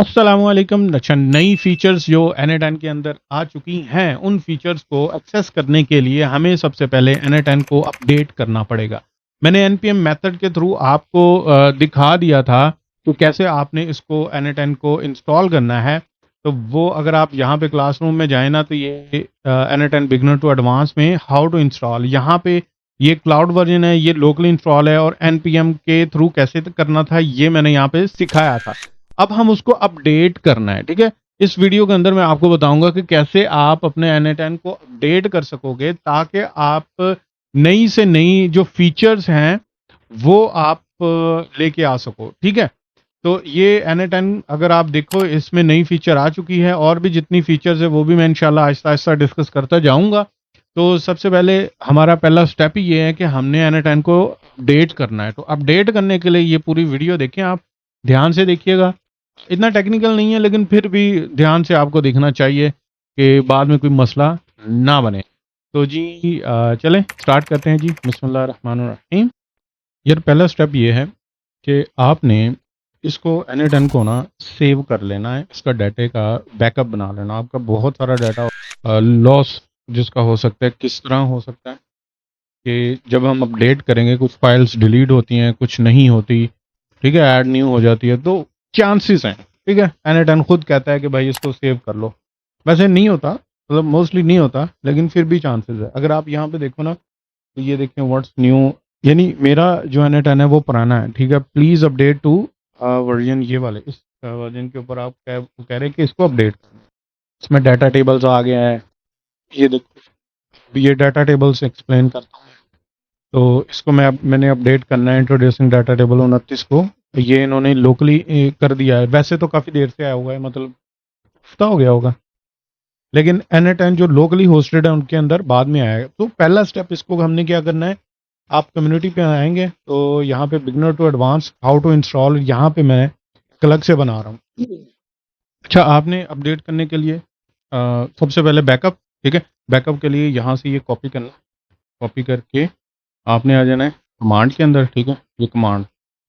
अस्सलामुअलैकुम। अच्छा, नई फीचर्स जो N8N के अंदर आ चुकी हैं, उन फीचर्स को एक्सेस करने के लिए हमें सबसे पहले N8N को अपडेट करना पड़ेगा। मैंने npm मेथड के थ्रू आपको दिखा दिया था कि कैसे आपने इसको N8N को इंस्टॉल करना है। तो वो अगर आप यहाँ पे क्लासरूम में जाएँ ना, तो ये N8N बिगिनर टू एडवांस में हाउ टू इंस्टॉल, यहाँ पे ये क्लाउड वर्जन है, ये लोकल इंस्टॉल है, और npm के थ्रू कैसे करना था ये मैंने यहाँ पे सिखाया था। अब हम उसको अपडेट करना है, ठीक है। इस वीडियो के अंदर मैं आपको बताऊंगा कि कैसे आप अपने N8N को अपडेट कर सकोगे, ताकि आप नई से नई जो फीचर्स हैं वो आप लेके आ सको, ठीक है। तो ये N8N अगर आप देखो, इसमें नई फीचर आ चुकी है, और भी जितनी फीचर्स है वो भी मैं इंशाल्लाह आहिस्ता आहिस्ता डिस्कस करता जाऊंगा। तो सबसे पहले हमारा पहला स्टेप ही ये है कि हमने N8N को अपडेट करना है। तो अपडेट करने के लिए ये पूरी वीडियो देखें, आप ध्यान से देखिएगा। इतना टेक्निकल नहीं है, लेकिन फिर भी ध्यान से आपको देखना चाहिए कि बाद में कोई मसला ना बने। तो जी चलें स्टार्ट करते हैं जी। बिस्मिल्लाहिर्रहमानिर्रहीम। यार पहला स्टेप ये है कि आपने इसको N8N को ना सेव कर लेना है, इसका डाटे का बैकअप बना लेना। आपका बहुत सारा डाटा लॉस जिसका हो सकता है, किस तरह हो सकता है कि जब हम अपडेट करेंगे कुछ फाइल्स डिलीट होती हैं, कुछ नहीं होती, ठीक है, ऐड न्यू हो जाती है, तो चांसेस हैं, ठीक है। N8N खुद कहता है कि भाई इसको सेव कर लो। वैसे नहीं होता, मतलब मोस्टली नहीं होता, लेकिन फिर भी चांसेस है। अगर आप यहाँ पे देखो ना, तो ये देखें व्हाट्स न्यू, यानी मेरा जो N8N है वो पुराना है, ठीक है। प्लीज़ अपडेट टू वर्जन, ये वाले इस वर्जन के ऊपर आप कह रहे हैं कि इसको अपडेट करना है। इसमें डाटा टेबल्स आ गया है, ये देखो, ये डाटा टेबल्स एक्सप्लेन करता हूँ। तो इसको मैंने अपडेट करना है, इंट्रोड्यूसिंग डाटा टेबल 29 को। ये इन्होंने लोकली कर दिया है। वैसे तो काफ़ी देर से आया हुआ है, मतलब हफ्ता हो गया होगा, लेकिन N8N जो लोकली होस्टेड है उनके अंदर बाद में आया है। तो पहला स्टेप इसको हमने क्या करना है, आप कम्युनिटी पे आएंगे तो यहाँ पे beginner to advance how to install, यहाँ पे मैं एक अलग से बना रहा हूँ। अच्छा, आपने अपडेट करने के लिए सबसे पहले बैकअप, ठीक है। बैकअप के लिए यहाँ से ये कॉपी करना, कॉपी करके आपने आ जाना है कमांड के अंदर, ठीक है। ये कमांड,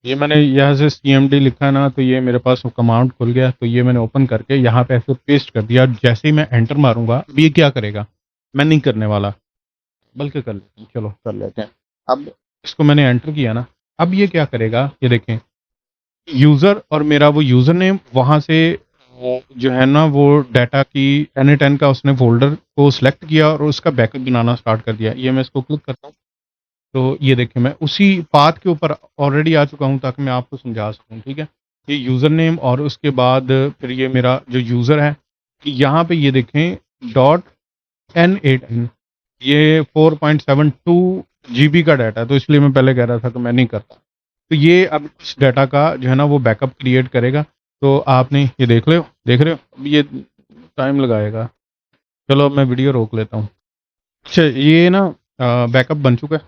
ये मैंने यहाँ से cmd लिखा है ना, तो ये मेरे पास वो कमांड खुल गया। तो ये मैंने ओपन करके यहाँ पे ऐसे पेस्ट कर दिया। जैसे ही मैं एंटर मारूंगा, अब ये क्या करेगा, मैं नहीं करने वाला, बल्कि कर लेते हैं, चलो कर लेते हैं। अब इसको मैंने एंटर किया ना, अब ये क्या करेगा, ये देखें, यूज़र और मेरा वो यूज़र नेम, वहाँ से वो जो है ना वो डाटा की N8N का उसने फोल्डर को सिलेक्ट किया और उसका बैकअप बनाना स्टार्ट कर दिया। ये मैं इसको क्लिक करता हूँ, तो ये देखिए मैं उसी पाथ के ऊपर ऑलरेडी आ चुका हूँ, ताकि मैं आपको समझा सकूँ, ठीक है। ये यूज़र नेम और उसके बाद फिर ये मेरा जो यूज़र है, यहाँ पे ये देखें .N8N, ये 4.72 GB का डाटा है, तो इसलिए मैं पहले कह रहा था कि मैं नहीं करता। तो ये अब इस डाटा का जो है ना वो बैकअप क्रिएट करेगा। तो आपने ये देख रहे हो, अब ये टाइम लगाएगा। चलो अब मैं वीडियो रोक लेता हूँ। अच्छा, ये ना बैकअप बन चुका है।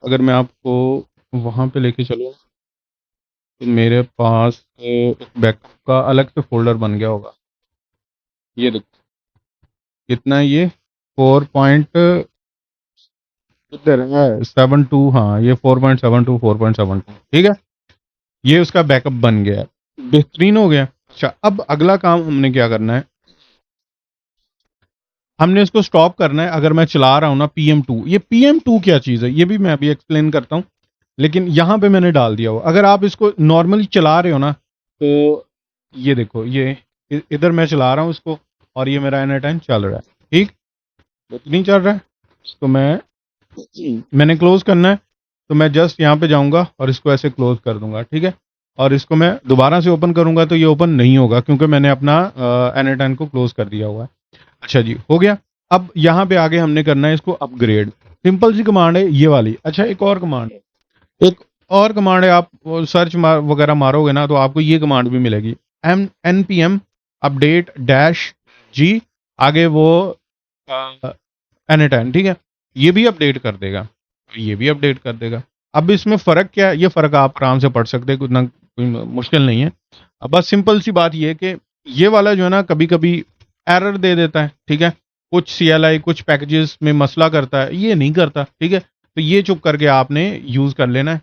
अगर मैं आपको वहाँ पे लेके चलूँ, तो मेरे पास एक बैकअप का अलग से फोल्डर बन गया होगा। ये देखो कितना है, ये 4. इधर है 72, हाँ ये 4.72 ठीक है। ये उसका बैकअप बन गया है, बेहतरीन हो गया। अच्छा, अब अगला काम हमने क्या करना है, हमने इसको स्टॉप करना है। अगर मैं चला रहा हूँ ना PM2, ये PM2 क्या चीज़ है ये भी मैं अभी एक्सप्लेन करता हूँ, लेकिन यहाँ पे मैंने डाल दिया हो। अगर आप इसको नॉर्मली चला रहे हो ना, तो ये देखो, ये इधर मैं चला रहा हूँ इसको, और ये मेरा N8N चल रहा है, ठीक, नहीं चल रहा है। इसको मैंने क्लोज करना है, तो मैं जस्ट यहाँ पे जाऊँगा और इसको ऐसे क्लोज कर दूंगा, ठीक है। और इसको मैं दोबारा से ओपन करूँगा तो ये ओपन नहीं होगा, क्योंकि मैंने अपना N8N को क्लोज कर दिया हुआ है। अच्छा जी, हो गया। अब यहाँ पे आगे हमने करना है इसको अपग्रेड। सिंपल सी कमांड है ये वाली। अच्छा, एक और कमांड है, एक और कमांड है, आप सर्च वगैरह मारोगे ना तो आपको ये कमांड भी मिलेगी, npm अपडेट डैश जी, आगे वो N8N, ठीक है। ये भी अपडेट कर देगा, ये भी अपडेट कर देगा। अब इसमें फ़र्क क्या है, ये फ़र्क आप आराम से पढ़ सकते हैं, कुछ ना कोई मुश्किल नहीं है। अब बस सिंपल सी बात ये है कि ये वाला जो है ना कभी कभी एरर दे देता है, ठीक है। कुछ CLI कुछ पैकेजेस में मसला करता है, ये नहीं करता, ठीक है। तो ये चुप करके आपने यूज़ कर लेना है।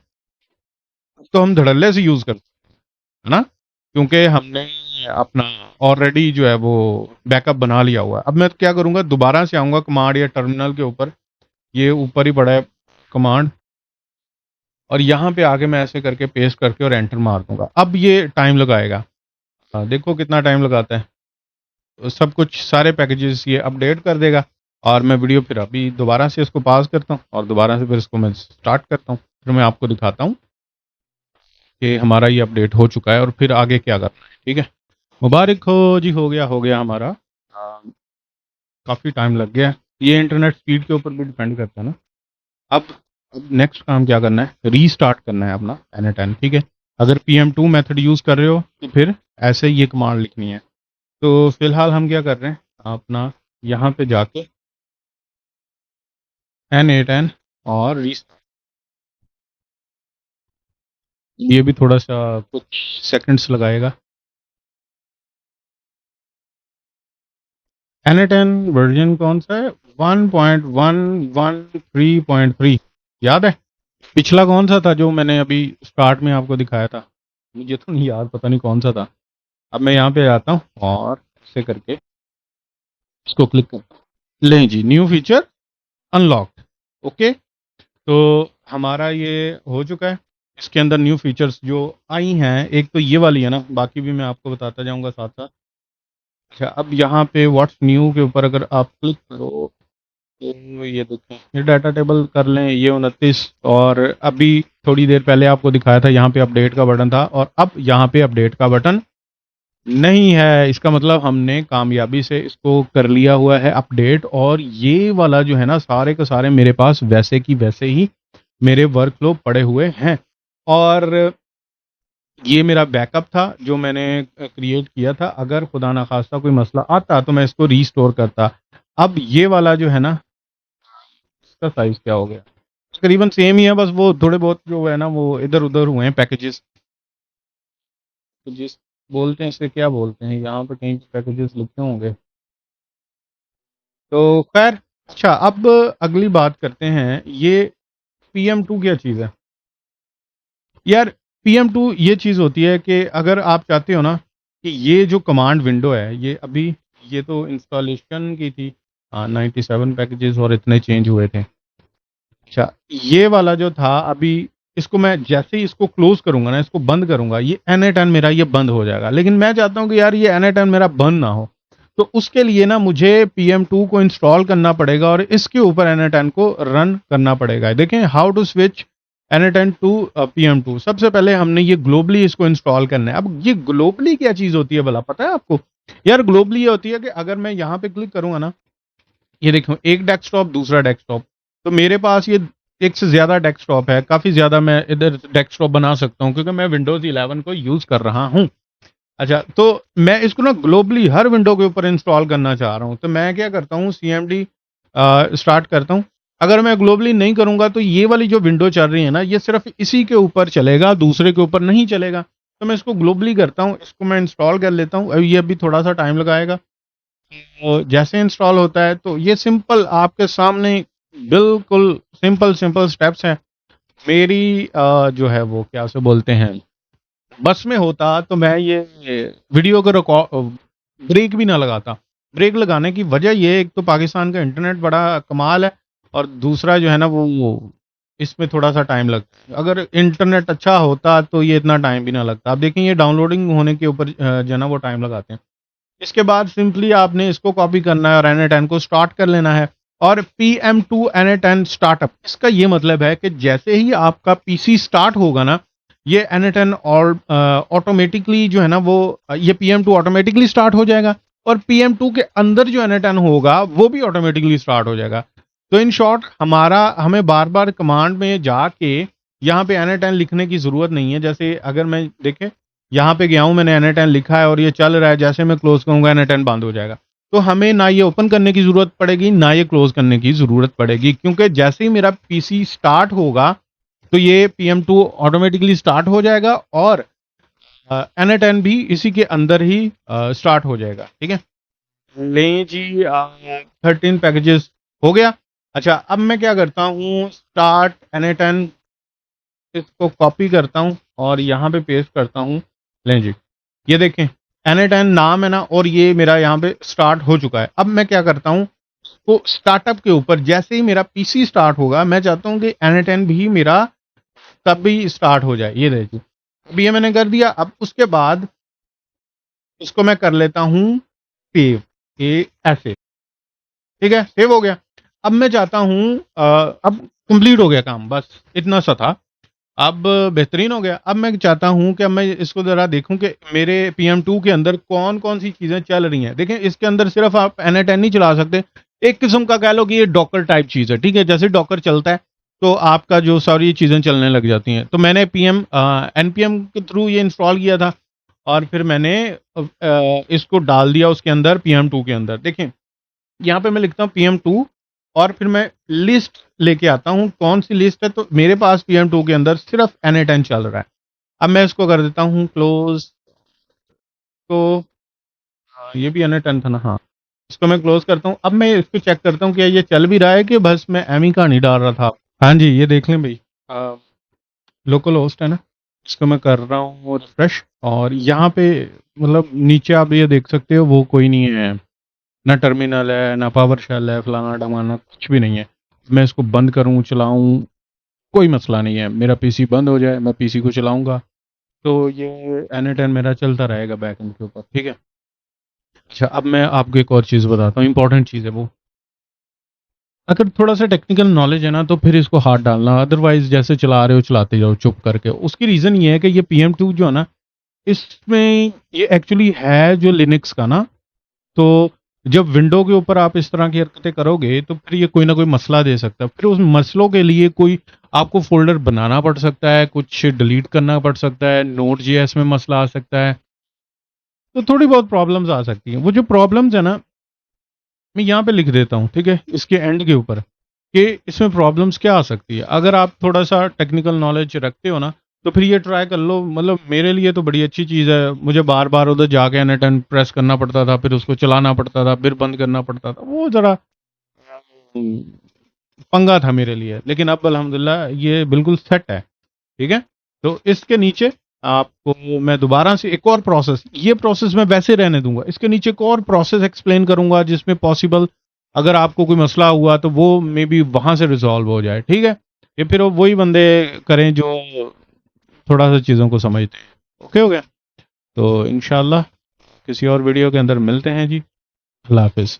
तो हम धड़ल्ले से यूज़ करते हैं ना, क्योंकि हमने अपना ऑलरेडी जो है वो बैकअप बना लिया हुआ है। अब मैं क्या करूँगा, दोबारा से आऊँगा कमांड या टर्मिनल के ऊपर, ये ऊपर ही पड़ा है कमांड, और यहाँ पे आके मैं ऐसे करके पेस्ट करके और एंटर मार दूंगा। अब ये टाइम लगाएगा, देखो कितना टाइम लगाता है। तो सब कुछ सारे पैकेजेस ये अपडेट कर देगा, और मैं वीडियो फिर अभी दोबारा से इसको पास करता हूँ और दोबारा से फिर इसको मैं स्टार्ट करता हूँ, फिर मैं आपको दिखाता हूँ कि हमारा ये अपडेट हो चुका है और फिर आगे क्या करना है। ठीक है, मुबारक हो जी, हो गया हमारा। काफ़ी टाइम लग गया, ये इंटरनेट स्पीड के ऊपर भी डिपेंड करता है ना। अब नेक्स्ट काम क्या करना है, रीस्टार्ट करना है अपना N10। ठीक है, अगर PM2 मेथड यूज़ कर रहे हो तो फिर ऐसे ही ये कमांड लिखनी है। तो फिलहाल हम क्या कर रहे हैं, अपना यहाँ पे जाके N8N और रीस्टार्ट, ये भी थोड़ा सा कुछ सेकंड्स लगाएगा। N8N वर्जन कौन सा है, 1.113.3, याद है? पिछला कौन सा था जो मैंने अभी स्टार्ट में आपको दिखाया था, मुझे तो नहीं याद, पता नहीं कौन सा था। अब मैं यहाँ पे आता हूँ और ऐसे करके इसको क्लिक करता हूँ, लें जी, न्यू फीचर अनलॉक्ड। ओके, तो हमारा ये हो चुका है। इसके अंदर न्यू फीचर्स जो आई हैं, एक तो ये वाली है ना, बाकी भी मैं आपको बताता जाऊंगा साथ साथ। अच्छा, अब यहाँ पे व्हाट्स न्यू के ऊपर अगर आप क्लिक करो तो ये देखें, ये डाटा टेबल कर लें, ये 29, और अभी थोड़ी देर पहले आपको दिखाया था यहाँ पे अपडेट का बटन था, और अब यहाँ पे अपडेट का बटन नहीं है। इसका मतलब हमने कामयाबी से इसको कर लिया हुआ है अपडेट, और ये वाला जो है ना, सारे के सारे मेरे पास वैसे की वैसे ही मेरे वर्कफ्लो पड़े हुए हैं। और ये मेरा बैकअप था जो मैंने क्रिएट किया था, अगर खुदा ना खास्ता कोई मसला आता तो मैं इसको रीस्टोर करता। अब ये वाला जो है ना, इसका साइज क्या हो गया, तकरीबन सेम ही है, बस वो थोड़े बहुत जो है ना वो इधर उधर हुए हैं पैकेजेस। तो जिस बोलते हैं इसे, क्या बोलते हैं, यहाँ पे कहीं पैकेजेस लिखे होंगे। तो खैर, अच्छा, अब अगली बात करते हैं, ये PM2 क्या चीज़ है यार। PM2 ये चीज़ होती है कि अगर आप चाहते हो ना कि ये जो कमांड विंडो है, ये अभी ये तो इंस्टॉलेशन की थी, हाँ 97 पैकेजेस और इतने चेंज हुए थे। अच्छा, ये वाला जो था अभी, इसको मैं जैसे ही इसको क्लोज करूंगा ना, इसको बंद करूंगा, ये N8N मेरा ये बंद हो जाएगा। लेकिन मैं चाहता हूँ कि यार ये N8N मेरा बंद ना हो, तो उसके लिए ना मुझे PM2 को इंस्टॉल करना पड़ेगा और इसके ऊपर N8N को रन करना पड़ेगा। देखें, how to switch N8N to PM2। सबसे पहले हमने ये ग्लोबली इसको इंस्टॉल करना है। अब ये ग्लोबली क्या चीज़ होती है भला, पता है आपको? यार ग्लोबली ये होती है कि अगर मैं यहाँ पे क्लिक करूंगा ना, ये देखो, एक डेस्कटॉप दूसरा डेस्कटॉप, तो मेरे पास ये एक से ज़्यादा डेस्कटॉप है, काफ़ी ज़्यादा मैं इधर डेस्कटॉप बना सकता हूँ क्योंकि मैं विंडोज़ 11 को यूज़ कर रहा हूँ। अच्छा, तो मैं इसको ना ग्लोबली हर विंडो के ऊपर इंस्टॉल करना चाह रहा हूँ, तो मैं क्या करता हूँ, CMD स्टार्ट करता हूँ। अगर मैं ग्लोबली नहीं करूँगा तो ये वाली जो विंडो चल रही है ना, ये सिर्फ इसी के ऊपर चलेगा, दूसरे के ऊपर नहीं चलेगा। तो मैं इसको ग्लोबली करता हूँ, इसको मैं इंस्टॉल कर लेता हूँ। अब ये अभी थोड़ा सा टाइम लगाएगा, तो जैसे इंस्टॉल होता है तो ये सिंपल आपके सामने, बिल्कुल सिंपल सिंपल स्टेप्स हैं। मेरी जो है वो क्या से बोलते हैं, बस में होता तो मैं ये वीडियो को रिकॉर्ड ब्रेक भी ना लगाता। ब्रेक लगाने की वजह ये, एक तो पाकिस्तान का इंटरनेट बड़ा कमाल है, और दूसरा जो है ना वो इसमें थोड़ा सा टाइम लगता है। अगर इंटरनेट अच्छा होता तो ये इतना टाइम भी ना लगता। आप देखें, ये डाउनलोडिंग होने के ऊपर जो है ना वो टाइम लगाते हैं। इसके बाद सिंपली आपने इसको कॉपी करना है और N8N को स्टार्ट कर लेना है। और PM2 N8N स्टार्टअप, इसका ये मतलब है कि जैसे ही आपका PC स्टार्ट होगा ना, ये N8N और ऑटोमेटिकली जो है ना वो ये PM2 ऑटोमेटिकली स्टार्ट हो जाएगा, और PM2 के अंदर जो N8N होगा वो भी ऑटोमेटिकली स्टार्ट हो जाएगा। तो इन शॉर्ट, हमें बार बार कमांड में जाके यहाँ पे N8N लिखने की ज़रूरत नहीं है। जैसे अगर मैं देखें, यहाँ पे गया हूँ, मैंने N8N लिखा है और ये चल रहा है, जैसे मैं क्लोज करूंगा N8N बंद हो जाएगा। तो हमें ना ये ओपन करने की ज़रूरत पड़ेगी, ना ये क्लोज करने की ज़रूरत पड़ेगी, क्योंकि जैसे ही मेरा PC स्टार्ट होगा तो ये PM2 ऑटोमेटिकली स्टार्ट हो जाएगा, और N8N भी इसी के अंदर ही स्टार्ट हो जाएगा। ठीक है, लें जी, 13 पैकेजेस हो गया। अच्छा, अब मैं क्या करता हूँ, स्टार्ट N8N, इसको कॉपी करता हूँ और यहाँ पे पेस्ट करता हूँ। लें जी, ये देखें, N10 नाम है ना, और ये मेरा यहाँ पे स्टार्ट हो चुका है। अब मैं क्या करता हूँ, तो स्टार्टअप के ऊपर जैसे ही मेरा पीसी स्टार्ट होगा, मैं चाहता हूँ कि N10 भी मेरा तभी स्टार्ट हो जाए। ये देखिए, अब ये मैंने कर दिया। अब उसके बाद इसको मैं कर लेता हूँ सेव, ये ऐसे, ठीक है, सेव हो गया। अब मैं चाहता हूँ अब कंप्लीट हो गया काम, बस इतना सा था। अब बेहतरीन हो गया। अब मैं चाहता हूँ कि अब मैं इसको ज़रा देखूँ कि मेरे PM2 के अंदर कौन-कौन सी चीज़ें चल रही हैं। देखें, इसके अंदर सिर्फ़ आप N10 नहीं चला सकते। एक किस्म का कह लो कि ये डॉकर टाइप चीज़ है, ठीक है? जैसे डॉकर चलता है, तो आपका जो सारी चीज़ें चलने लग जाती हैं। तो मैंने npm के थ्रू ये इंस्टॉल किया था, और फिर मैंने इसको डाल दिया उसके अंदर, PM2 के अंदर। देखें, यहाँ पे मैं लिखता हूँ PM2, और फिर मैं लिस्ट लेके आता हूँ। कौन सी लिस्ट है? तो मेरे पास PM2 के अंदर सिर्फ N10 चल रहा है। अब मैं इसको कर देता हूँ क्लोज। तो ये भी N10 था ना, हाँ। इसको मैं क्लोज करता हूँ। अब मैं इसको चेक करता हूँ कि ये चल भी रहा है, कि बस मैं एम ही कहानी डाल रहा था। हाँ जी, ये देख लें भाई, लोकल होस्ट है ना। इसको मैं कर रहा हूँ रिफ्रेश, और यहाँ पे मतलब नीचे आप ये देख सकते हो, वो कोई नहीं है, ना टर्मिनल है, ना पावर शेल है, फलाना डमाना कुछ भी नहीं है। मैं इसको बंद करूँ, चलाऊँ, कोई मसला नहीं है। मेरा पीसी बंद हो जाए, मैं पीसी को चलाऊँगा, तो ये N10 मेरा चलता रहेगा बैकएंड के ऊपर, ठीक है? अच्छा, अब मैं आपको एक और चीज़ बताता हूँ, इम्पोर्टेंट चीज़ है वो। अगर थोड़ा-सा टेक्निकल नॉलेज है ना, तो फिर इसको हाथ डालना, अदरवाइज़ जैसे चला रहे हो चलाते जाओ चुप करके। उसकी रीज़न ये है कि ये PM2 जो है ना, इसमें ये एक्चुअली है जो लिनक्स का ना, तो जब विंडो के ऊपर आप इस तरह की हरकतें करोगे, तो फिर ये कोई ना कोई मसला दे सकता है। फिर उस मसलों के लिए कोई आपको फ़ोल्डर बनाना पड़ सकता है, कुछ डिलीट करना पड़ सकता है, नोड.js में मसला आ सकता है, तो थोड़ी बहुत प्रॉब्लम्स आ सकती हैं। वो जो प्रॉब्लम्स है ना, मैं यहाँ पे लिख देता हूँ, ठीक है? इसके एंड के ऊपर, कि इसमें प्रॉब्लम्स क्या आ सकती है। अगर आप थोड़ा-सा टेक्निकल नॉलेज रखते हो ना, तो फिर ये ट्राई कर लो। मतलब मेरे लिए तो बड़ी अच्छी चीज़ है। मुझे बार-बार उधर जाके N10 प्रेस करना पड़ता था, फिर उसको चलाना पड़ता था, फिर बंद करना पड़ता था। वो ज़रा उम, पंगा था मेरे लिए। लेकिन अब अल्हम्दुलिल्लाह ये बिल्कुल सेट है, ठीक है? तो इसके नीचे आपको मैं दोबारा से एक और प्रोसेस, ये प्रोसेस मैं वैसे रहने दूँगा। इसके नीचे एक और प्रोसेस एक्सप्लेन करूँगा, जिसमें पॉसिबल अगर आपको कोई मसला हुआ, तो वो मेबी वहाँ से रिज़ॉल्व हो जाए, ठीक है? ये फिर वही बंदे करें जो थोड़ा-सा चीज़ों को समझते हैं। ओके हो गया? तो इंशाअल्लाह किसी और वीडियो के अंदर मिलते हैं जी। अल्लाह हाफ़िज़।